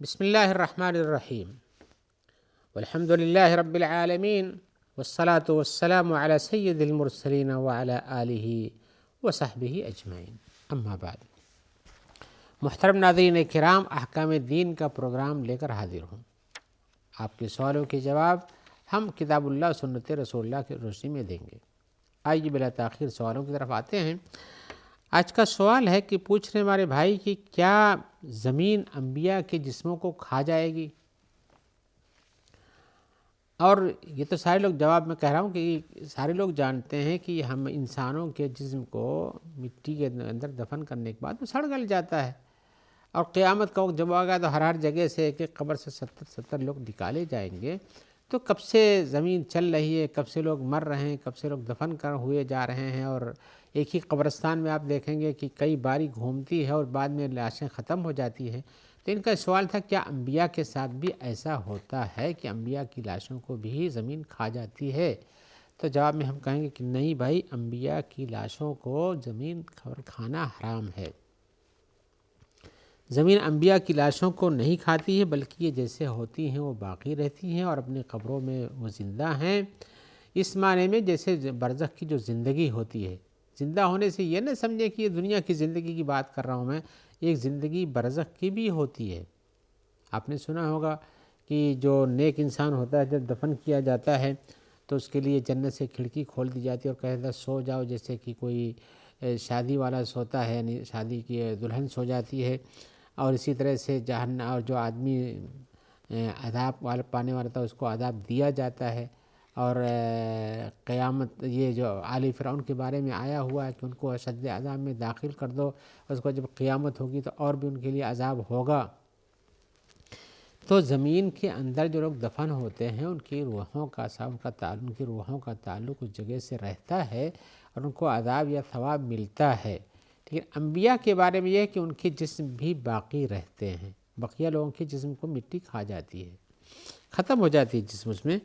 بسم اللہ الرحمن الرحیم والحمد للہ رب العالمین والصلاة والسلام علی سید المرسلین وعلی آلہ وصحبہ اجمعین، اما بعد۔ محترم ناظرین کرام، احکام دین کا پروگرام لے کر حاضر ہوں۔ آپ کے سوالوں کے جواب ہم کتاب اللہ سنت رسول اللہ کی روشنی میں دیں گے۔ آئیے بلا تاخیر سوالوں کی طرف آتے ہیں۔ آج کا سوال ہے کہ پوچھ رہے ہمارے بھائی کہ کیا زمین انبیاء کے جسموں کو کھا جائے گی؟ اور یہ تو سارے لوگ جواب میں کہہ رہا ہوں کہ سارے لوگ جانتے ہیں کہ ہم انسانوں کے جسم کو مٹی کے اندر دفن کرنے کے بعد وہ سڑ گل جاتا ہے، اور قیامت کا وقت جب ہوگا تو ہر جگہ سے ایک قبر سے 70 لوگ نکالے جائیں گے۔ تو کب سے زمین چل رہی ہے، کب سے لوگ مر رہے ہیں، کب سے لوگ دفن کر ہوئے جا رہے ہیں، اور ایک ہی قبرستان میں آپ دیکھیں گے کہ کئی باری گھومتی ہے اور بعد میں لاشیں ختم ہو جاتی ہیں۔ تو ان کا سوال تھا کیا انبیاء کے ساتھ بھی ایسا ہوتا ہے کہ انبیاء کی لاشوں کو بھی زمین کھا جاتی ہے؟ تو جواب میں ہم کہیں گے کہ نہیں بھائی، انبیاء کی لاشوں کو زمین کھانا حرام ہے۔ زمین انبیاء کی لاشوں کو نہیں کھاتی ہے، بلکہ یہ جیسے ہوتی ہیں وہ باقی رہتی ہیں اور اپنی قبروں میں وہ زندہ ہیں، اس معنی میں جیسے برزخ کی جو زندگی ہوتی ہے۔ زندہ ہونے سے یہ نہ سمجھے کہ یہ دنیا کی زندگی کی بات کر رہا ہوں میں، ایک زندگی برزخ کی بھی ہوتی ہے۔ آپ نے سنا ہوگا کہ جو نیک انسان ہوتا ہے جب دفن کیا جاتا ہے تو اس کے لیے جنت سے کھڑکی کھول دی جاتی ہے اور کہتا ہے سو جاؤ، جیسے کہ کوئی شادی والا سوتا ہے، یعنی شادی کی دلہن سو جاتی ہے۔ اور اسی طرح سے جہنم اور جو آدمی عذاب والا پانے والا تھا اس کو عذاب دیا جاتا ہے۔ اور قیامت یہ جو آل فرعون کے بارے میں آیا ہوا ہے کہ ان کو اشد عذاب میں داخل کر دو، اس کو جب قیامت ہوگی تو اور بھی ان کے لیے عذاب ہوگا۔ تو زمین کے اندر جو لوگ دفن ہوتے ہیں ان کی روحوں کا تعلق اس جگہ سے رہتا ہے اور ان کو عذاب یا ثواب ملتا ہے۔ لیکن انبیاء کے بارے میں یہ ہے کہ ان کے جسم بھی باقی رہتے ہیں، بقیہ لوگوں کے جسم کو مٹی کھا جاتی ہے، ختم ہو جاتی ہے جسم اس میں۔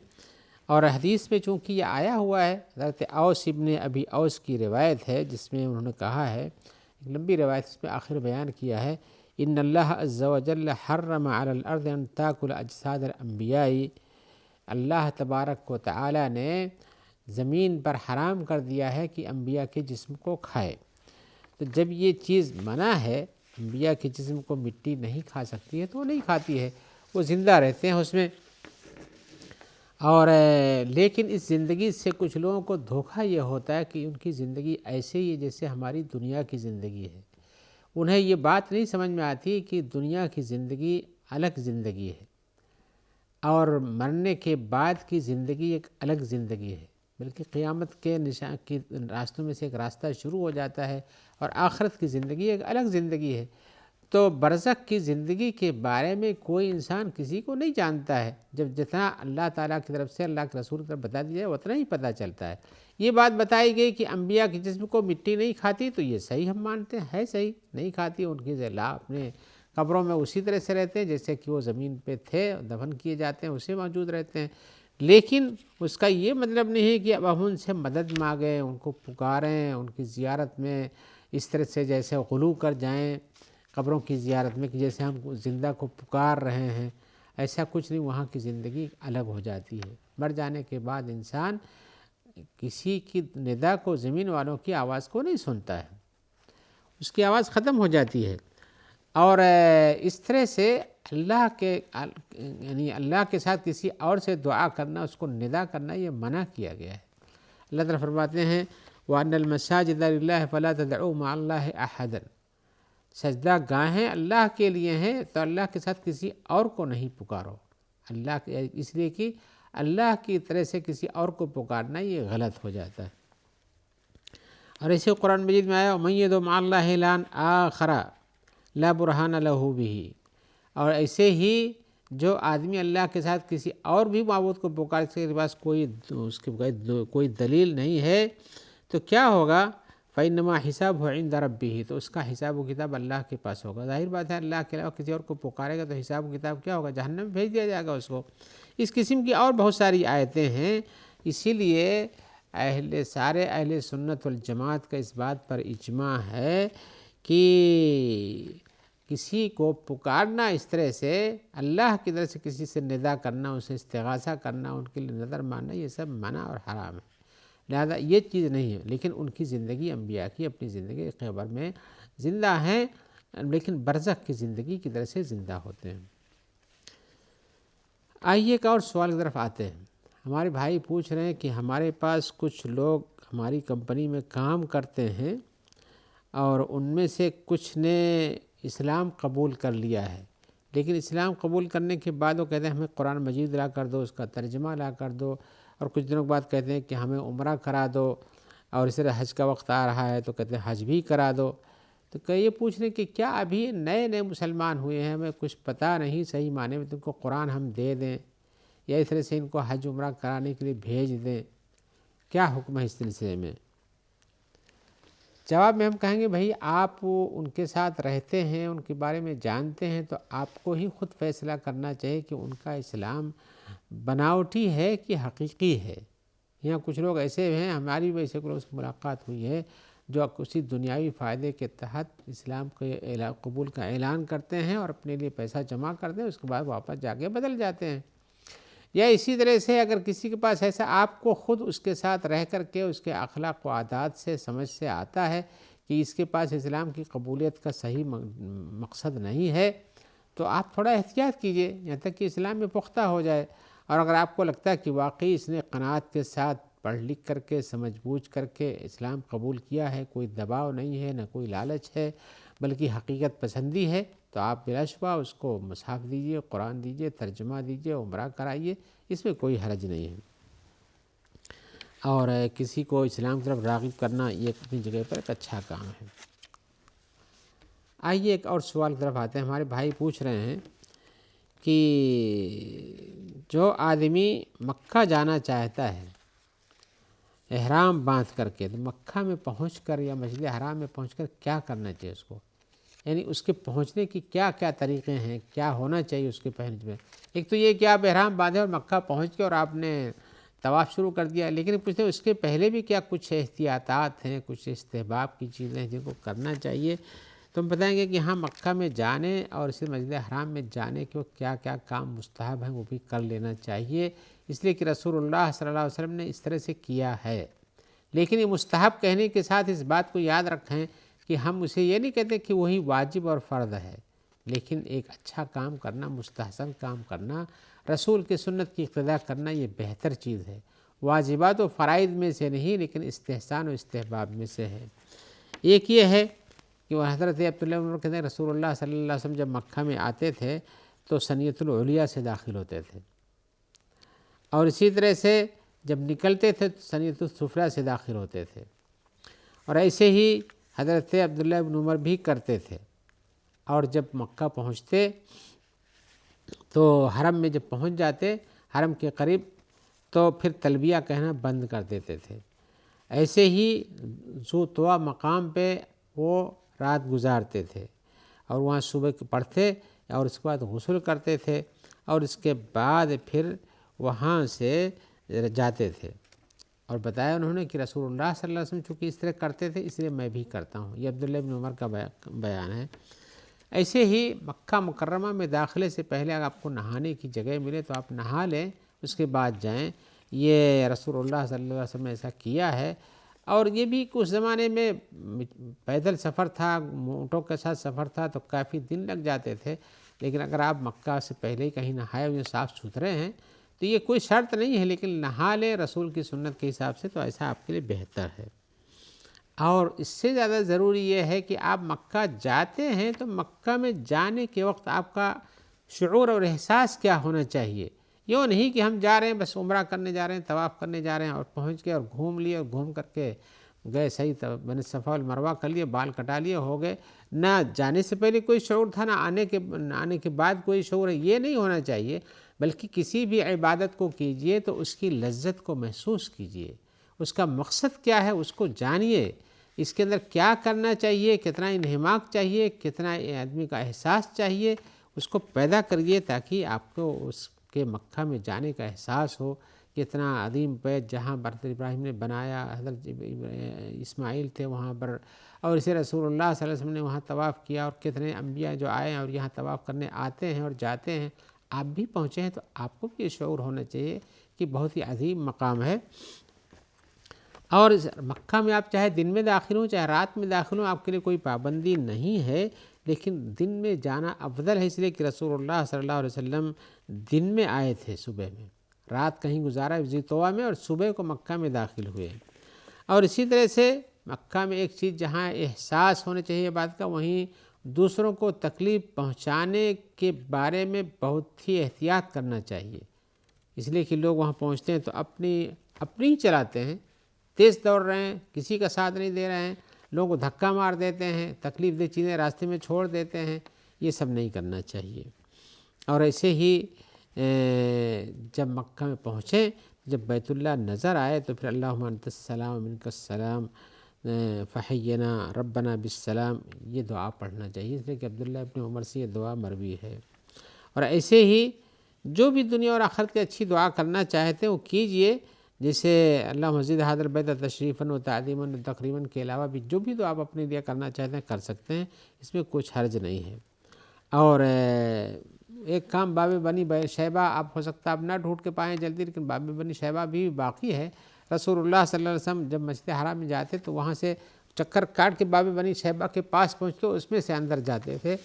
اور حدیث میں چونکہ یہ آیا ہوا ہے، حضرت اوس ابن ابی اوس کی روایت ہے جس میں انہوں نے کہا ہے، ایک لمبی روایت، اس میں آخر بیان کیا ہے، ان اللہ عز وجل حرم علی الارض ان تاکل اجساد الانبیاء۔ اللہ تبارک و تعالی نے زمین پر حرام کر دیا ہے کہ انبیاء کے جسم کو کھائے۔ تو جب یہ چیز منع ہے، انبیاء کے جسم کو مٹی نہیں کھا سکتی ہے تو وہ نہیں کھاتی ہے، وہ زندہ رہتے ہیں اس میں۔ اور لیکن اس زندگی سے کچھ لوگوں کو دھوکہ یہ ہوتا ہے کہ ان کی زندگی ایسے ہی ہے جیسے ہماری دنیا کی زندگی ہے۔ انہیں یہ بات نہیں سمجھ میں آتی کہ دنیا کی زندگی الگ زندگی ہے اور مرنے کے بعد کی زندگی ایک الگ زندگی ہے، بلکہ قیامت کے نشان کی راستوں میں سے ایک راستہ شروع ہو جاتا ہے اور آخرت کی زندگی ایک الگ زندگی ہے۔ تو برزخ کی زندگی کے بارے میں کوئی انسان کسی کو نہیں جانتا ہے، جب جتنا اللہ تعالیٰ کی طرف سے اللہ کے رسول کی طرف بتا دیا جائے اتنا ہی پتہ چلتا ہے۔ یہ بات بتائی گئی کہ انبیاء کے جسم کو مٹی نہیں کھاتی، تو یہ صحیح ہم مانتے ہیں، ہے صحیح، نہیں کھاتی، ان کی ذلا اپنے قبروں میں اسی طرح سے رہتے ہیں جیسے کہ وہ زمین پہ تھے، دفن کیے جاتے ہیں اسے موجود رہتے ہیں۔ لیکن اس کا یہ مطلب نہیں ہے کہ اب ہم ان سے مدد مانگیں، ان کو پکاریں، ان کی زیارت میں اس طرح سے جیسے غلو کر جائیں قبروں کی زیارت میں کہ جیسے ہم زندہ کو پکار رہے ہیں، ایسا کچھ نہیں۔ وہاں کی زندگی الگ ہو جاتی ہے۔ مر جانے کے بعد انسان کسی کی ندا کو، زمین والوں کی آواز کو نہیں سنتا ہے، اس کی آواز ختم ہو جاتی ہے۔ اور اس طرح سے اللہ کے ساتھ کسی اور سے دعا کرنا، اس کو ندا کرنا، یہ منع کیا گیا ہے۔ اللہ تعالیٰ فرماتے ہیں وَأَنَّ الْمَسَاجِدَ لِلَّهِ فَلَا تَدْعُوا مَعَ اللَّهِ أَحَدًا۔ سجدہ گاہیں اللہ کے لیے ہیں تو اللہ کے ساتھ کسی اور کو نہیں پکارو۔ اللہ اس لیے کہ اللہ کی طرح سے کسی اور کو پکارنا یہ غلط ہو جاتا ہے۔ اور ایسے قرآن مجید میں آیا وَمَن يَدْعُ مَعَ اللَّهِ إِلَٰهًا آخَرَ لَا بُرْهَانَ لَهُ بِهِ۔ اور ایسے ہی جو آدمی اللہ کے ساتھ کسی اور بھی معبود کو پکار، اس کے پاس کوئی دلیل نہیں ہے، تو کیا ہوگا؟ فَإِنَّمَا حِسَابُهُ عِندَ رَبِّهِ۔ تو اس کا حساب و کتاب اللہ کے پاس ہوگا۔ ظاہر بات ہے اللہ کے علاوہ کسی اور کو پکارے گا تو حساب و کتاب کیا ہوگا؟ جہنم میں بھیج دیا جائے گا اس کو۔ اس قسم کی اور بہت ساری آیتیں ہیں۔ اسی لیے سارے اہل سنت والجماعت کا اس بات پر اجماع ہے کہ کسی کو پکارنا اس طرح سے، اللہ کی طرف سے کسی سے ندا کرنا، اسے استغاثہ کرنا، ان کے لیے نظر ماننا، یہ سب منع اور حرام ہے، لہذا یہ چیز نہیں ہے۔ لیکن ان کی زندگی، انبیاء کی اپنی زندگی قبر میں زندہ ہیں، لیکن برزخ کی زندگی کی طرح سے زندہ ہوتے ہیں۔ آئیے ایک اور سوال کی طرف آتے ہیں۔ ہمارے بھائی پوچھ رہے ہیں کہ ہمارے پاس کچھ لوگ ہماری کمپنی میں کام کرتے ہیں اور ان میں سے کچھ نے اسلام قبول کر لیا ہے، لیکن اسلام قبول کرنے کے بعد وہ کہتے ہیں ہمیں قرآن مجید لا کر دو، اس کا ترجمہ لا کر دو، اور کچھ دنوں کے بعد کہتے ہیں کہ ہمیں عمرہ کرا دو، اور اس طرح حج کا وقت آ رہا ہے تو کہتے ہیں حج بھی کرا دو۔ تو یہ پوچھ رہے ہیں کہ کیا ابھی نئے نئے مسلمان ہوئے ہیں، ہمیں کچھ پتہ نہیں صحیح معنی میں، تم کو قرآن ہم دے دیں یا اس طرح سے ان کو حج عمرہ کرانے کے لیے بھیج دیں، کیا حکم ہے اس سلسلے میں؟ جواب میں ہم کہیں گے بھائی آپ ان کے ساتھ رہتے ہیں، ان کے بارے میں جانتے ہیں، تو آپ کو ہی خود فیصلہ کرنا چاہیے کہ ان کا اسلام بناوٹی ہے کہ حقیقی ہے۔ یہاں کچھ لوگ ایسے ہیں، ہماری ویسے لوگوں سے ملاقات ہوئی ہے جو کسی دنیاوی فائدے کے تحت اسلام کے قبول کا اعلان کرتے ہیں اور اپنے لیے پیسہ جمع کرتے ہیں، اس کے بعد واپس جا کے بدل جاتے ہیں۔ یا اسی طرح سے اگر کسی کے پاس ایسا، آپ کو خود اس کے ساتھ رہ کر کے اس کے اخلاق و عادات سے سمجھ سے آتا ہے کہ اس کے پاس اسلام کی قبولیت کا صحیح مقصد نہیں ہے، تو آپ تھوڑا احتیاط کیجئے یہاں تک کہ اسلام میں پختہ ہو جائے۔ اور اگر آپ کو لگتا ہے کہ واقعی اس نے قناعت کے ساتھ پڑھ لکھ کر کے سمجھ بوجھ کر کے اسلام قبول کیا ہے، کوئی دباؤ نہیں ہے، نہ کوئی لالچ ہے، بلکہ حقیقت پسندی ہے، تو آپ بلا شبہ اس کو مصحف دیجئے، قرآن دیجئے، ترجمہ دیجئے، عمرہ کرائیے، اس میں کوئی حرج نہیں ہے۔ اور کسی کو اسلام کی طرف راغب کرنا یہ اپنی جگہ پر ایک اچھا کام ہے۔ آئیے ایک اور سوال کی طرف آتے ہیں۔ ہمارے بھائی پوچھ رہے ہیں کہ جو آدمی مکہ جانا چاہتا ہے احرام باندھ کر کے، تو مکہ میں پہنچ کر یا مسجد حرام میں پہنچ کر کیا کرنا چاہیے اس کو؟ یعنی اس کے پہنچنے کی کیا کیا طریقے ہیں، کیا ہونا چاہیے اس کے پہنچ میں؟ ایک تو یہ کہ آپ احرام باندھیں اور مکہ پہنچ کے اور آپ نے طواف شروع کر دیا، لیکن پوچھتے ہیں اس کے پہلے بھی کیا کچھ احتیاطات ہیں، کچھ استحباب کی چیزیں ہیں جن کو کرنا چاہیے؟ تو ہم بتائیں گے کہ ہاں مکہ میں جانے اور اسی مسجد حرام میں جانے کے وقت کیا کیا کام مستحب ہیں وہ بھی کر لینا چاہیے، اس لیے کہ رسول اللہ صلی اللہ علیہ وسلم نے اس طرح سے کیا ہے۔ لیکن یہ مستحب کہنے کے ساتھ اس بات کو یاد رکھیں کہ ہم اسے یہ نہیں کہتے کہ وہی واجب اور فرض ہے، لیکن ایک اچھا کام کرنا، مستحسن کام کرنا، رسول کی سنت کی اقتداء کرنا، یہ بہتر چیز ہے۔ واجبات و فرائض میں سے نہیں، لیکن استحسان و استحباب میں سے ہے۔ ایک یہ ہے کہ وہ حضرت عبداللہ بن عمر کہتے ہیں رسول اللہ صلی اللہ علیہ وسلم جب مکہ میں آتے تھے تو ثنیۃ العلیٰ سے داخل ہوتے تھے، اور اسی طرح سے جب نکلتے تھے تو ثنیۃ السفلیٰ سے داخل ہوتے تھے، اور ایسے ہی حضرت عبداللہ بن عمر بھی کرتے تھے۔ اور جب مکہ پہنچتے تو حرم میں جب پہنچ جاتے حرم کے قریب تو پھر تلبیہ کہنا بند کر دیتے تھے۔ ایسے ہی ذو طویٰ مقام پہ وہ رات گزارتے تھے اور وہاں صبح پڑھتے اور اس کے بعد غسل کرتے تھے، اور اس کے بعد پھر وہاں سے جاتے تھے۔ اور بتایا انہوں نے کہ رسول اللہ صلی اللہ علیہ وسلم چونکہ اس طرح کرتے تھے اس لیے میں بھی کرتا ہوں، یہ عبداللہ بن عمر کا بیان ہے۔ ایسے ہی مکہ مکرمہ میں داخلے سے پہلے اگر آپ کو نہانے کی جگہ ملے تو آپ نہا لیں، اس کے بعد جائیں، یہ رسول اللہ صلی اللہ علیہ وسلم نے ایسا کیا ہے۔ اور یہ بھی کچھ زمانے میں پیدل سفر تھا، اونٹوں کے ساتھ سفر تھا تو کافی دن لگ جاتے تھے، لیکن اگر آپ مکہ سے پہلے ہی کہیں نہائے ہوئے صاف ستھرے ہیں تو یہ کوئی شرط نہیں ہے، لیکن نہا لیں رسول کی سنت کے حساب سے تو ایسا آپ کے لیے بہتر ہے۔ اور اس سے زیادہ ضروری یہ ہے کہ آپ مکہ جاتے ہیں تو مکہ میں جانے کے وقت آپ کا شعور اور احساس کیا ہونا چاہیے۔ یوں نہیں کہ ہم جا رہے ہیں بس عمرہ کرنے جا رہے ہیں، طواف کرنے جا رہے ہیں اور پہنچ کے اور گھوم لیے اور گھوم کر کے گئے، صحیح بین الصفا والمروہ کر لیے، بال کٹا لیے، ہو گئے، نہ جانے سے پہلے کوئی شعور تھا نہ آنے کے بعد کوئی شعور ہے، یہ نہیں ہونا چاہیے۔ بلکہ کسی بھی عبادت کو کیجئے تو اس کی لذت کو محسوس کیجئے، اس کا مقصد کیا ہے اس کو جانیے، اس کے اندر کیا کرنا چاہیے، کتنا انہماک چاہیے، کتنا آدمی کا احساس چاہیے، اس کو پیدا کریے تاکہ آپ کو اس کے مکہ میں جانے کا احساس ہو کتنا عظیم بیت جہاں حضرت ابراہیم نے بنایا، حضرت اسماعیل تھے وہاں پر، اور اسے رسول اللہ صلی اللہ علیہ وسلم نے وہاں طواف کیا، اور کتنے انبیاء جو آئے ہیں اور یہاں طواف کرنے آتے ہیں اور جاتے ہیں، آپ بھی پہنچے ہیں تو آپ کو بھی یہ شعور ہونا چاہیے کہ بہت ہی عظیم مقام ہے۔ اور مکہ میں آپ چاہے دن میں داخل ہوں چاہے رات میں داخل ہوں، آپ کے لیے کوئی پابندی نہیں ہے، لیکن دن میں جانا افضل ہے، اس لیے کہ رسول اللہ صلی اللہ علیہ وسلم دن میں آئے تھے، صبح میں، رات کہیں گزارا ذی طویٰ میں، اور صبح کو مکہ میں داخل ہوئے۔ اور اسی طرح سے مکہ میں ایک چیز جہاں احساس ہونا چاہیے بات کا، وہیں دوسروں کو تکلیف پہنچانے کے بارے میں بہت ہی احتیاط کرنا چاہیے، اس لیے کہ لوگ وہاں پہنچتے ہیں تو اپنی ہی چلاتے ہیں، تیز دوڑ رہے ہیں، کسی کا ساتھ نہیں دے رہے ہیں، لوگوں کو دھکا مار دیتے ہیں، تکلیف دہ چیزیں راستے میں چھوڑ دیتے ہیں، یہ سب نہیں کرنا چاہیے۔ اور ایسے ہی جب مکہ میں پہنچے، جب بیت اللہ نظر آئے تو پھر اللہم انت السلام منک السلام فحینا ربنا بالسلام، یہ دعا پڑھنا چاہیے، اس لیے کہ عبداللہ ابن عمر سے یہ دعا مروی ہے۔ اور ایسے ہی جو بھی دنیا اور آخرت کی اچھی دعا کرنا چاہتے ہیں وہ کیجئے، جیسے اللہ مسجد حاضر بیت تشریفاً و تعظیماً و تقریباً کے علاوہ بھی جو بھی دعا آپ اپنے لیے کرنا چاہتے ہیں کر سکتے ہیں، اس میں کچھ حرج نہیں ہے۔ اور ایک کام باب بنی شیبہ، آپ ہو سکتا ہے آپ نہ ڈھونڈ کے پائیں جلدی، لیکن باب بنی شیبہ بھی باقی ہے۔ رسول اللہ صلی اللہ علیہ وسلم جب مسجد حرام میں جاتے تو وہاں سے چکر کاٹ کے باب بنی شیبہ کے پاس پہنچ کے اس میں سے اندر جاتے تھے،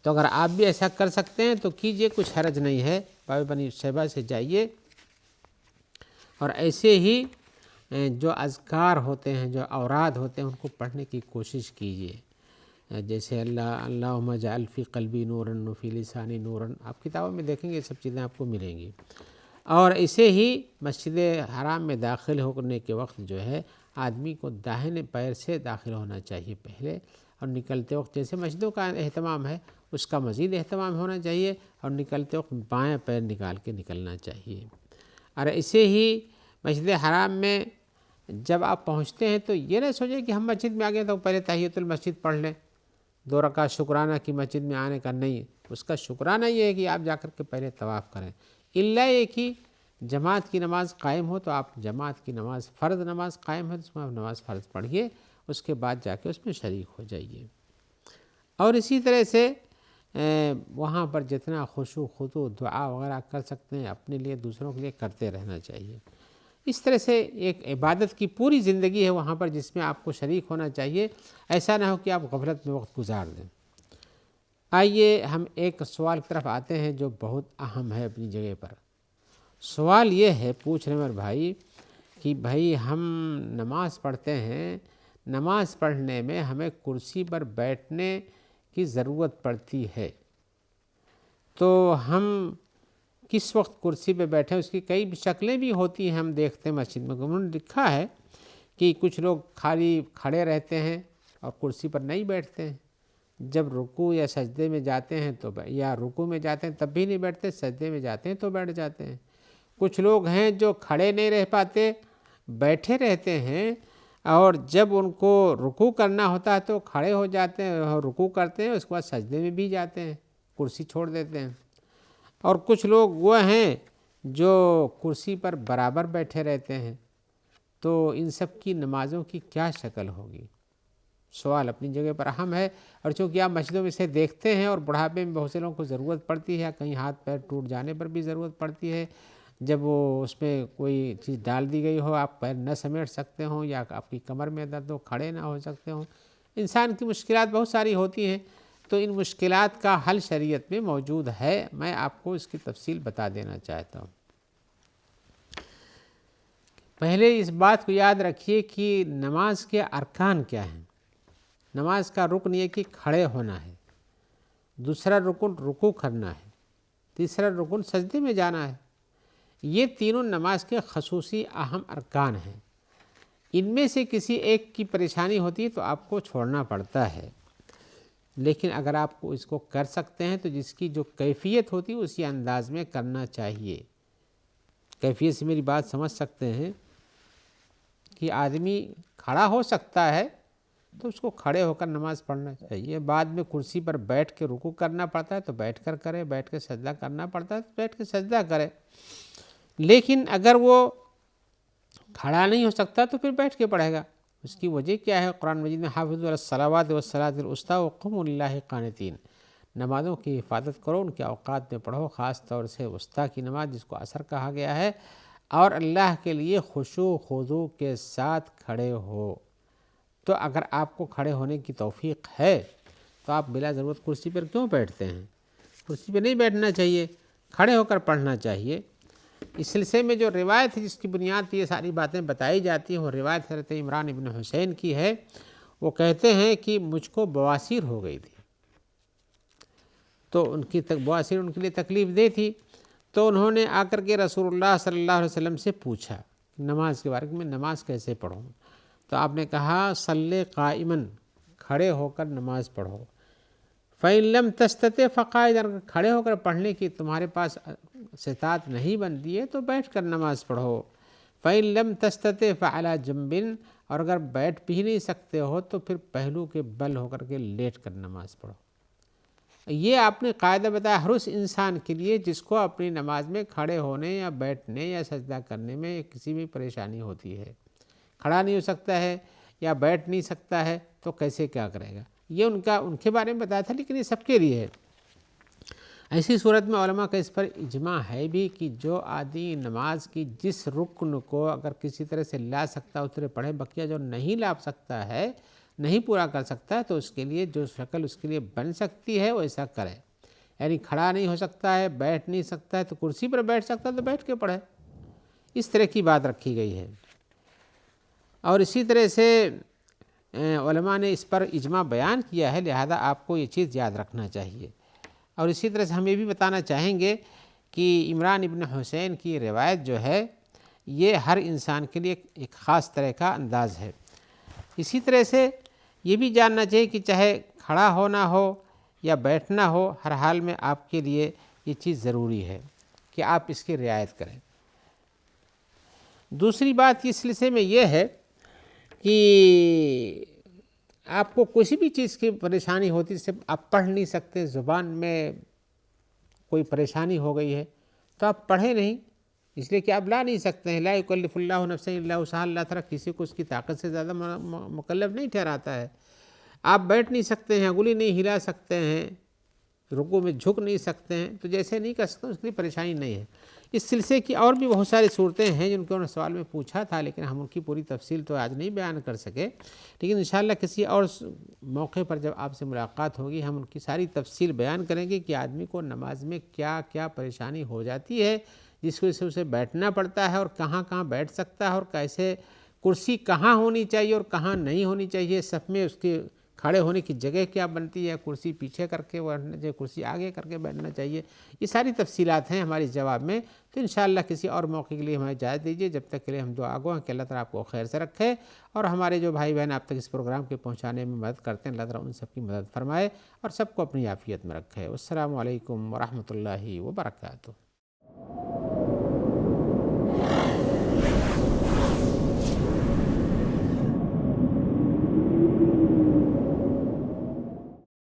تو اگر آپ بھی ایسا کر سکتے ہیں تو کیجئے، کچھ حرج نہیں ہے، باب بنی شیبہ سے جائیے۔ اور ایسے ہی جو اذکار ہوتے ہیں، جو اوراد ہوتے ہیں، ان کو پڑھنے کی کوشش کیجئے، جیسے اللہم اجعل فی قلبی نوراً وفی لسانی نوراً، آپ کتابوں میں دیکھیں گے یہ سب چیزیں آپ کو ملیں گی۔ اور ایسے ہی مسجد حرام میں داخل ہونے کے وقت جو ہے آدمی کو داہنے پیر سے داخل ہونا چاہیے پہلے، اور نکلتے وقت جیسے مسجدوں کا اہتمام ہے اس کا مزید اہتمام ہونا چاہیے، اور نکلتے وقت بائیں پیر نکال کے نکلنا چاہیے۔ اور ایسے ہی مسجد حرام میں جب آپ پہنچتے ہیں تو یہ نہ سوچیں کہ ہم مسجد میں آ گئے تو پہلے تحیۃ المسجد پڑھ لیں، 2 رکعت شکرانہ کی مسجد میں آنے کا نہیں، اس کا شکرانہ یہ ہے کہ آپ جا کر کے پہلے طواف کریں، الا یہ کہ جماعت کی نماز قائم ہو تو آپ جماعت کی نماز فرض نماز قائم ہے تو اس میں آپ نماز فرض پڑھیے، اس کے بعد جا کے اس میں شریک ہو جائیے۔ اور اسی طرح سے وہاں پر جتنا خشوع خضوع دعا وغیرہ کر سکتے ہیں اپنے لیے دوسروں کے لیے کرتے رہنا چاہیے۔ اس طرح سے ایک عبادت کی پوری زندگی ہے وہاں پر جس میں آپ کو شریک ہونا چاہیے، ایسا نہ ہو کہ آپ غفلت میں وقت گزار دیں۔ آئیے ہم ایک سوال کی طرف آتے ہیں جو بہت اہم ہے اپنی جگہ پر۔ سوال یہ ہے پوچھ رہے ہیں بھائی کہ بھائی ہم نماز پڑھتے ہیں، نماز پڑھنے میں ہمیں کرسی پر بیٹھنے کی ضرورت پڑتی ہے، تو ہم کس وقت کرسی پہ بیٹھیں؟ اس کی کئی شکلیں بھی ہوتی ہیں، ہم دیکھتے ہیں مسجد میں انہوں نے لکھا ہے کہ کچھ لوگ خالی کھڑے رہتے ہیں اور کرسی پر نہیں بیٹھتے ہیں، جب رکوع یا سجدے میں جاتے ہیں تو یا رکوع میں جاتے ہیں تب بھی نہیں بیٹھتے، سجدے میں جاتے ہیں تو بیٹھ جاتے ہیں۔ کچھ لوگ ہیں جو کھڑے نہیں رہ پاتے، بیٹھے رہتے ہیں، اور جب ان کو رکوع کرنا ہوتا ہے تو کھڑے ہو جاتے ہیں اور رکوع کرتے ہیں، اس کے بعد سجدے میں بھی جاتے ہیں، کرسی چھوڑ دیتے ہیں۔ اور کچھ لوگ وہ ہیں جو کرسی پر برابر بیٹھے رہتے ہیں، تو ان سب کی نمازوں کی کیا شکل ہوگی؟ سوال اپنی جگہ پر اہم ہے، اور چونکہ آپ مسجدوں میں سے دیکھتے ہیں، اور بڑھاپے میں بہت سے لوگوں کو ضرورت پڑتی ہے، کہیں ہاتھ پیر ٹوٹ جانے پر بھی ضرورت پڑتی ہے، جب وہ اس میں کوئی چیز ڈال دی گئی ہو، آپ پیر نہ سمیٹ سکتے ہوں، یا آپ کی کمر میں درد ہو، کھڑے نہ ہو سکتے ہوں، انسان کی مشکلات بہت ساری ہوتی ہیں، تو ان مشکلات کا حل شریعت میں موجود ہے، میں آپ کو اس کی تفصیل بتا دینا چاہتا ہوں۔ پہلے اس بات کو یاد رکھیے کہ نماز کے ارکان کیا ہیں۔ نماز کا رکن یہ کہ کھڑے ہونا ہے، دوسرا رکن رکوع کرنا ہے، تیسرا رکن سجدے میں جانا ہے، یہ تینوں نماز کے خصوصی اہم ارکان ہیں۔ ان میں سے کسی ایک کی پریشانی ہوتی ہے تو آپ کو چھوڑنا پڑتا ہے، لیکن اگر آپ کو اس کو کر سکتے ہیں تو جس کی جو کیفیت ہوتی ہے اسی انداز میں کرنا چاہیے۔ کیفیت سے میری بات سمجھ سکتے ہیں کہ آدمی کھڑا ہو سکتا ہے تو اس کو کھڑے ہو کر نماز پڑھنا چاہیے، بعد میں کرسی پر بیٹھ کے رکوع کرنا پڑتا ہے تو بیٹھ کر کرے، بیٹھ کے سجدہ کرنا پڑتا ہے تو بیٹھ کے سجدہ کرے، لیکن اگر وہ کھڑا نہیں ہو سکتا تو پھر بیٹھ کے پڑھے گا۔ اس کی وجہ کیا ہے؟ قرآن مجید میں حافظوا علی الصلوات والصلاۃ الوسطیٰ وقوموا للہ قانتین، نمازوں کی حفاظت کرو، ان کے اوقات میں پڑھو، خاص طور سے وسطیٰ کی نماز جس کو عصر کہا گیا ہے، اور اللہ کے لیے خشوع و خضوع کے ساتھ کھڑے ہو۔ تو اگر آپ کو کھڑے ہونے کی توفیق ہے تو آپ بلا ضرورت کرسی پر کیوں بیٹھتے ہیں؟ کرسی پہ نہیں بیٹھنا چاہیے، کھڑے ہو کر پڑھنا چاہیے۔ اس سلسلے میں جو روایت ہے جس کی بنیاد پہ یہ ساری باتیں بتائی جاتی ہیں، وہ روایت حضرت عمران ابن حسین کی ہے۔ وہ کہتے ہیں کہ مجھ کو بواسیر ہو گئی تھی، تو ان کی بواسیر ان کے لیے تکلیف دہ تھی، تو انہوں نے آ کر کے رسول اللہ صلی اللہ علیہ وسلم سے پوچھا نماز کے بارے میں نماز کیسے پڑھوں؟ تو آپ نے کہا صلی قائماً، کھڑے ہو کر نماز پڑھو، فَإِن لَمْ تَسْتَطِعْ فَقَاعِدًا، اگر کھڑے ہو کر پڑھنے کی تمہارے پاس استطاعت نہیں بنتی ہے تو بیٹھ کر نماز پڑھو، فَإِن لَمْ تَسْتَطِعْ فَعَلَىٰ جَنْبٍ، اور اگر بیٹھ بھی نہیں سکتے ہو تو پھر پہلو کے بل ہو کر کے لیٹ کر نماز پڑھو۔ یہ آپ نے قاعدہ بتایا ہر اس انسان کے لیے جس کو اپنی نماز میں کھڑے ہونے یا بیٹھنے یا سجدہ کرنے میں کسی بھی پریشانی ہوتی ہے، کھڑا نہیں ہو سکتا ہے یا بیٹھ نہیں سکتا ہے تو کیسے کیا کرے گا؟ یہ ان کے بارے میں بتایا تھا، لیکن یہ سب کے لیے ہے۔ ایسی صورت میں علماء کا اس پر اجماع ہے بھی کہ جو آدمی نماز کی جس رکن کو اگر کسی طرح سے لا سکتا ہے اس طرح پڑھے، بقیہ جو نہیں لا سکتا ہے، نہیں پورا کر سکتا ہے، تو اس کے لیے جو شکل اس کے لیے بن سکتی ہے وہ ایسا کرے۔ یعنی کھڑا نہیں ہو سکتا ہے، بیٹھ نہیں سکتا ہے تو کرسی پر بیٹھ سکتا ہے تو بیٹھ کے پڑھے، اس طرح کی بات رکھی گئی ہے۔ اور اسی طرح سے علماء نے اس پر اجماع بیان کیا ہے، لہذا آپ کو یہ چیز یاد رکھنا چاہیے۔ اور اسی طرح سے ہم یہ بھی بتانا چاہیں گے کہ عمران ابن حسین کی روایت جو ہے یہ ہر انسان کے لیے ایک خاص طرح کا انداز ہے۔ اسی طرح سے یہ بھی جاننا چاہیے کہ چاہے کھڑا ہونا ہو یا بیٹھنا ہو، ہر حال میں آپ کے لیے یہ چیز ضروری ہے کہ آپ اس کی رعایت کریں۔ دوسری بات اس سلسلے میں یہ ہے کہ آپ کو کسی بھی چیز کی پریشانی ہوتی ہے، صرف آپ پڑھ نہیں سکتے، زبان میں کوئی پریشانی ہو گئی ہے تو آپ پڑھیں نہیں، اس لیے کہ آپ لا نہیں سکتے ہیں۔ لا یکلف اللہ نفسا الا وسعہا، اللہ تعالیٰ کسی کو اس کی طاقت سے زیادہ مکلف نہیں ٹھہراتا ہے۔ آپ بیٹھ نہیں سکتے ہیں، انگلی نہیں ہلا سکتے ہیں، رکوع میں جھک نہیں سکتے ہیں، تو جیسے نہیں کر سکتے اس کی پریشانی نہیں ہے۔ اس سلسلے کی اور بھی بہت ساری صورتیں ہیں جن کو انہوں نے سوال میں پوچھا تھا، لیکن ہم ان کی پوری تفصیل تو آج نہیں بیان کر سکے، لیکن انشاءاللہ کسی اور موقع پر جب آپ سے ملاقات ہوگی ہم ان کی ساری تفصیل بیان کریں گے کہ آدمی کو نماز میں کیا کیا پریشانی ہو جاتی ہے جس وجہ سے اسے بیٹھنا پڑتا ہے، اور کہاں کہاں بیٹھ سکتا ہے، اور کیسے کرسی کہاں ہونی چاہیے اور کہاں نہیں ہونی چاہیے، صف میں اس کے کھڑے ہونے کی جگہ کیا بنتی ہے، کرسی پیچھے کر کے بیٹھنا چاہیے، کرسی آگے کر کے بیٹھنا چاہیے، یہ ساری تفصیلات ہیں ہمارے جواب میں۔ تو انشاءاللہ کسی اور موقع کے لیے ہمیں اجازت دیجیے، جب تک کے لیے ہم دعا گو ہیں کہ اللہ تعالیٰ آپ کو خیر سے رکھے، اور ہمارے جو بھائی بہن آپ تک اس پروگرام کے پہنچانے میں مدد کرتے ہیں اللہ تعالیٰ ان سب کی مدد فرمائے اور سب کو اپنی عافیت میں رکھے۔ والسلام علیکم ورحمۃ اللہ وبرکاتہ۔